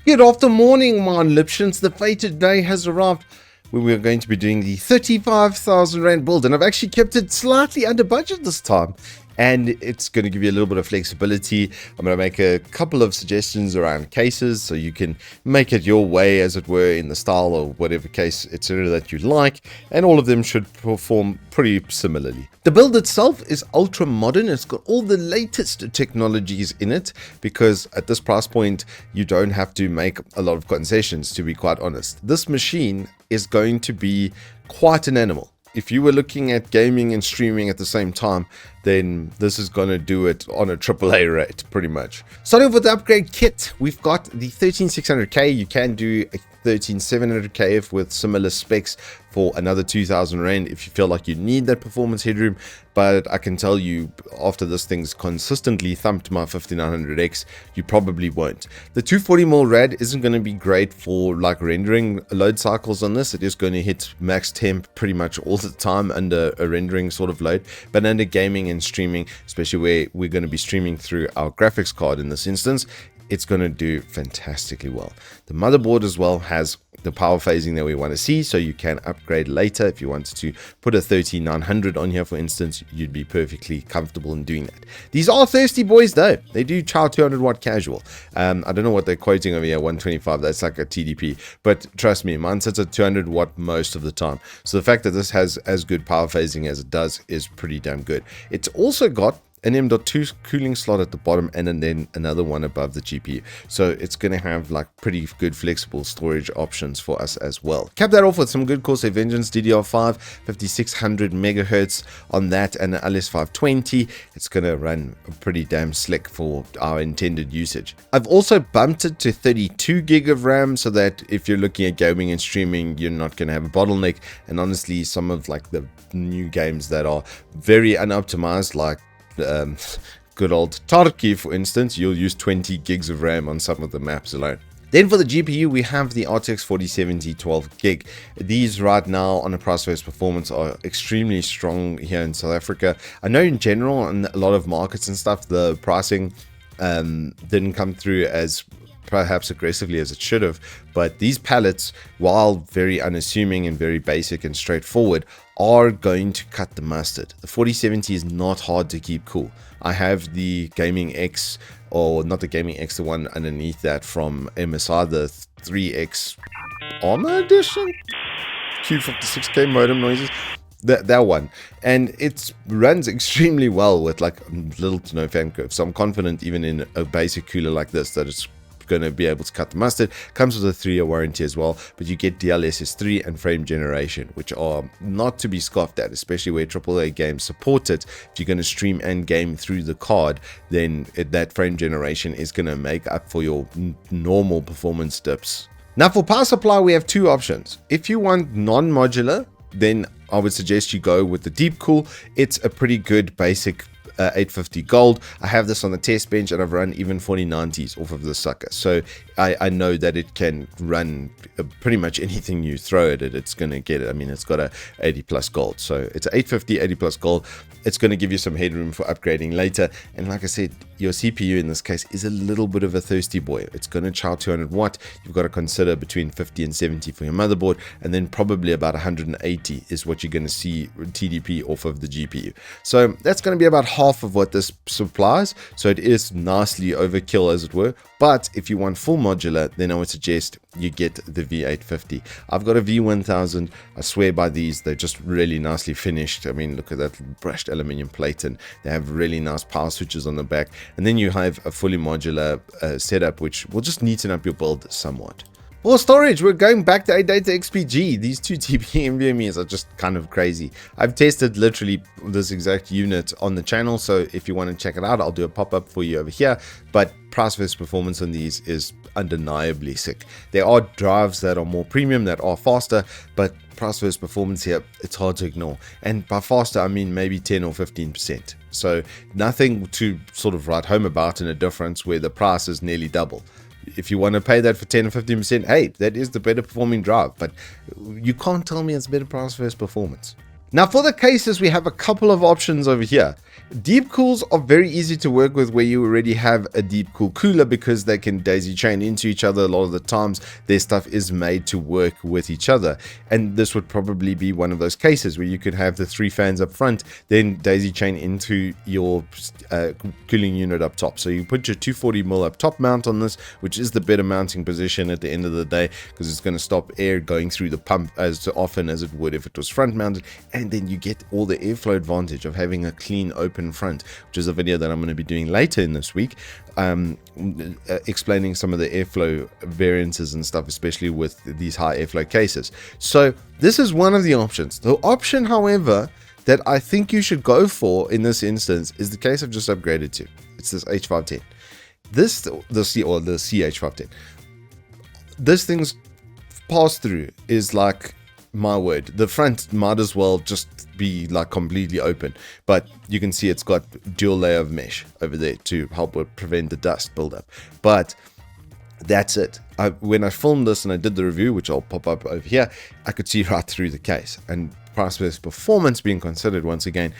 Good after morning, my Lipshins. The fated day has arrived where we're going to be doing the 35,000 Rand build, and I've actually kept it slightly under budget this time. And it's going to give you a little bit of flexibility. I'm going to make a couple of suggestions around cases so you can make it your way, as it were, in the style or whatever case, etc. that you like. And all of them should perform pretty similarly. The build itself is ultra modern. It's got all the latest technologies in it because at this price point, you don't have to make a lot of concessions, to be quite honest. This machine is going to be quite an animal. If you were looking at gaming and streaming at the same time, then this is going to do it on a AAA rate, pretty much. Starting off with the upgrade kit, we've got the 13600K. You can do a 13700K with similar specs for another 2,000 Rand if you feel like you need that performance headroom. But I can tell you, after this thing's consistently thumped my 5900X, you probably won't. The 240mm rad isn't going to be great for like rendering load cycles on this. It is going to hit max temp pretty much all the time under a rendering sort of load. But under gaming and streaming, especially where we're going to be streaming through our graphics card in this instance, it's going to do fantastically well. The motherboard as well has the power phasing that we want to see, so you can upgrade later. If you wanted to put a 13900 on here, for instance, you'd be perfectly comfortable in doing that. These are thirsty boys though. They do chow 200 watt casual. I don't know what they're quoting over here, 125. That's like a TDP, but trust me, mine sits at 200 watt most of the time. So the fact that this has as good power phasing as it does is pretty damn good. It's also got an M.2 cooling slot at the bottom and then another one above the GPU. So it's going to have like pretty good flexible storage options for us as well. Cap that off with some good Corsair Vengeance DDR5, 5600 megahertz on that, and an LS520. It's going to run pretty damn slick for our intended usage. I've also bumped it to 32 gig of RAM so that if you're looking at gaming and streaming, you're not going to have a bottleneck. And honestly, some of like the new games that are very unoptimized, like good old Tarki, for instance, you'll use 20 gigs of RAM on some of the maps alone. Then for the GPU, we have the RTX 4070 12 gig. These right now on a price versus performance are extremely strong here in South Africa. I know in general in a lot of markets and stuff, the pricing didn't come through as perhaps aggressively as it should have, but these palettes, while very unassuming and very basic and straightforward, are going to cut the mustard. The 4070 is not hard to keep cool. I have the Gaming X, or not the Gaming X, the one underneath that from MSI, the 3X Armor Edition, Q56K modem noises. That one, and it runs extremely well with like little to no fan curve. So I'm confident even in a basic cooler like this that it's going to be able to cut the mustard. Comes with a 3-year warranty as well, but you get DLSS3 and frame generation, which are not to be scoffed at, especially where AAA games support it. If you're going to stream and game through the card, then that frame generation is going to make up for your normal performance dips. Now for power supply, we have two options. If you want non-modular, then I would suggest you go with the Deep Cool. It's a pretty good basic 850 gold. I have this on the test bench and I've run even 4090s off of the sucker, so I know that it can run pretty much anything you throw at it. It's going to get it. I mean, it's got a 80 plus gold, so it's 850 80 plus gold. It's going to give you some headroom for upgrading later, and like I said, your CPU in this case is a little bit of a thirsty boy. It's going to chow 200 watt. You've got to consider between 50 and 70 for your motherboard, and then probably about 180 is what you're going to see TDP off of the GPU. So that's going to be about half of what this supplies, so it is nicely overkill, as it were. But if you want full modular, then I would suggest you get the V850. I've got a V1000. I swear by these. They're just really nicely finished. I mean, look at that brushed aluminium plate, and they have really nice power switches on the back. And then you have a fully modular setup, which will just neaten up your build somewhat. For storage, we're going back to Adata XPG. These 2 TB NVMe's are just kind of crazy. I've tested literally this exact unit on the channel, so if you want to check it out, I'll do a pop-up for you over here. But price versus performance on these is undeniably sick. There are drives that are more premium, that are faster, but price versus performance here, it's hard to ignore. And by faster, I mean maybe 10 or 15%. So nothing to sort of write home about in a difference where the price is nearly double. If you want to pay that for 10 or 15%, hey, that is the better performing drive, but you can't tell me it's better price versus performance. Now for the cases, we have a couple of options over here. Deep cools are very easy to work with where you already have a deep cool cooler because they can daisy chain into each other. A lot of the times their stuff is made to work with each other, and this would probably be one of those cases where you could have the 3 fans up front, then daisy chain into your cooling unit up top. So you put your 240mm up top mount on this, which is the better mounting position at the end of the day, because it's going to stop air going through the pump as often as it would if it was front mounted, and then you get all the airflow advantage of having a clean open front, which is a video that I'm going to be doing later in this week, explaining some of the airflow variances and stuff, especially with these high airflow cases. So this is one of the options. The option, however, that I think you should go for in this instance is the case I've just upgraded to. It's this H510. The CH510. This thing's pass through is like, my word, the front might as well just be like completely open, but you can see it's got dual layer of mesh over there to help prevent the dust buildup. But that's it. When I filmed this and I did the review, which I'll pop up over here, I could see right through the case. And price versus performance being considered, once again,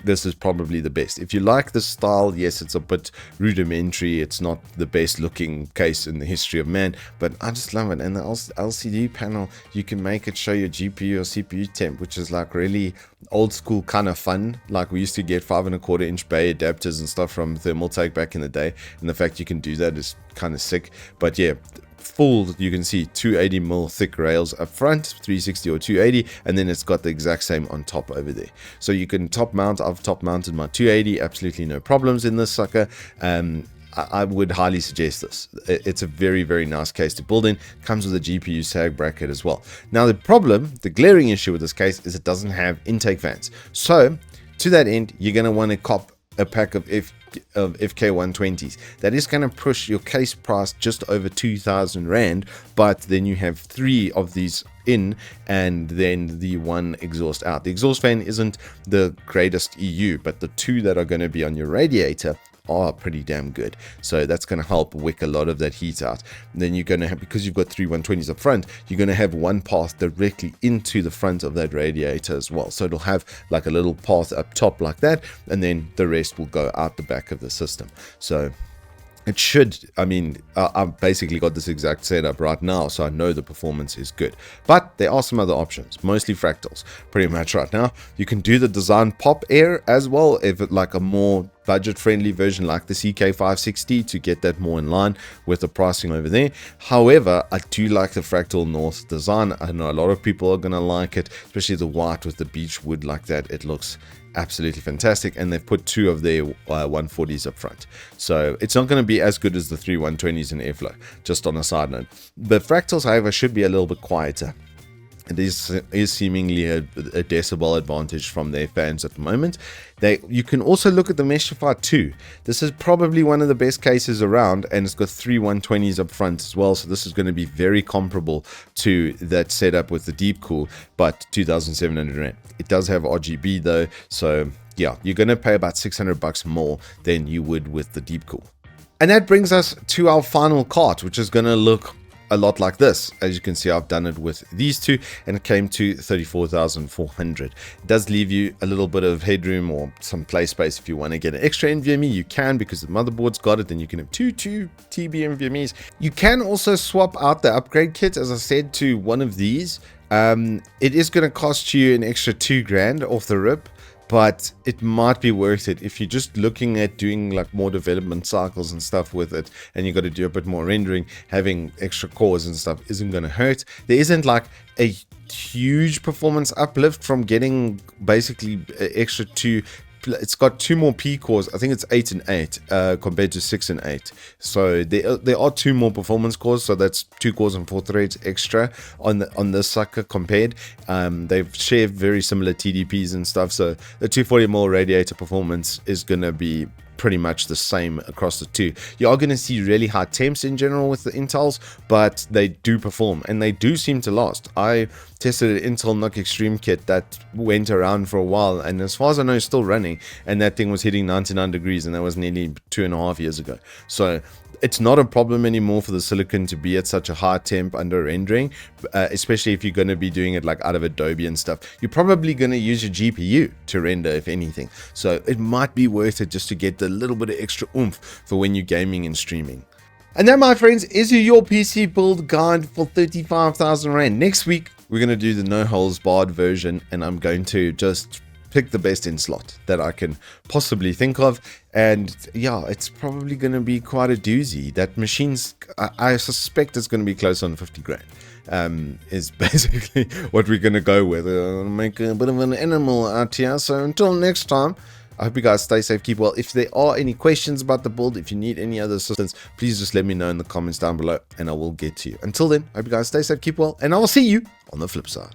this is probably the best. If you like this style, yes, it's a bit rudimentary. It's not the best looking case in the history of man, but I just love it. And the LCD panel, you can make it show your GPU or CPU temp, which is like really old school kind of fun. Like we used to get 5.25-inch bay adapters and stuff from Thermaltake back in the day, and the fact you can do that is kind of sick. But yeah, full, you can see 280mm thick rails up front, 360 or 280, and then it's got the exact same on top over there. So you can top mount. I've top mounted my 280, absolutely no problems in this sucker. I would highly suggest this. It's a very, very nice case to build in. Comes with a GPU sag bracket as well. Now the glaring issue with this case is it doesn't have intake fans. So to that end, you're going to want to cop a pack of FK120s. That is going to push your case price just over 2,000 Rand, but then you have 3 of these in and then the 1 exhaust out. The exhaust fan isn't the greatest EU, but the 2 that are going to be on your radiator are pretty damn good. So that's going to help wick a lot of that heat out. And then you're going to have, because you've got 3 120s up front, you're going to have one path directly into the front of that radiator as well. So it'll have like a little path up top like that, and then the rest will go out the back of the system. So it should, I mean, I've basically got this exact setup right now, so I know the performance is good. But there are some other options, mostly fractals, pretty much right now. You can do the design pop air as well, if it like a more budget-friendly version like the CK560 to get that more in line with the pricing over there. However, I do like the Fractal North design. I know a lot of people are going to like it, especially the white with the beech wood like that. It looks absolutely fantastic, and they've put 2 of their 140s up front, so it's not going to be as good as the 3 120s in airflow. Just on a side note, the fractals, however, should be a little bit quieter. It is seemingly a decibel advantage from their fans at the moment. You can also look at the Meshify 2. This is probably one of the best cases around, and it's got 3 120s up front as well. So this is going to be very comparable to that setup with the Deep Cool, but 2,700 Rand. It does have RGB though, so yeah, you're going to pay about $600 more than you would with the Deep Cool. And that brings us to our final cart, which is going to look a lot like this. As you can see, I've done it with these 2, and it came to 34,400. It does leave you a little bit of headroom or some play space. If you want to get an extra NVMe, you can, because the motherboard's got it. Then you can have 2 TB NVMe's. You can also swap out the upgrade kit, as I said, to one of these. It is going to cost you an extra 2 grand off the rip, but it might be worth it if you're just looking at doing like more development cycles and stuff with it, and you got to do a bit more rendering. Having extra cores and stuff isn't going to hurt. There isn't like a huge performance uplift from getting basically extra 2. It's got 2 more P cores. I think it's 8 and 8 compared to 6 and 8. So there are 2 more performance cores. So that's 2 cores and 4 threads extra on this sucker compared. They've shared very similar TDPs and stuff. So the 240mm radiator performance is going to be pretty much the same across the 2. You are going to see really high temps in general with the Intels, but they do perform and they do seem to last. I tested an Intel NUC Extreme kit that went around for a while, and as far as I know, it's still running, and that thing was hitting 99 degrees, and that was nearly 2.5 years ago. So it's not a problem anymore for the silicon to be at such a high temp under rendering, especially if you're going to be doing it like out of Adobe and stuff. You're probably going to use your GPU to render, if anything. So it might be worth it just to get a little bit of extra oomph for when you're gaming and streaming. And that, my friends, is your PC build guide for 35,000 Rand. Next week, we're going to do the no holes barred version, and I'm going to just pick the best in slot that I can possibly think of. And yeah, it's probably going to be quite a doozy. That machine's, I suspect it's going to be close on 50 grand. Is basically what we're going to go with. Make a bit of an animal out here. So until next time, I hope you guys stay safe, keep well. If there are any questions about the build, if you need any other assistance, please just let me know in the comments down below and I will get to you. Until then, I hope you guys stay safe, keep well, and I will see you on the flip side.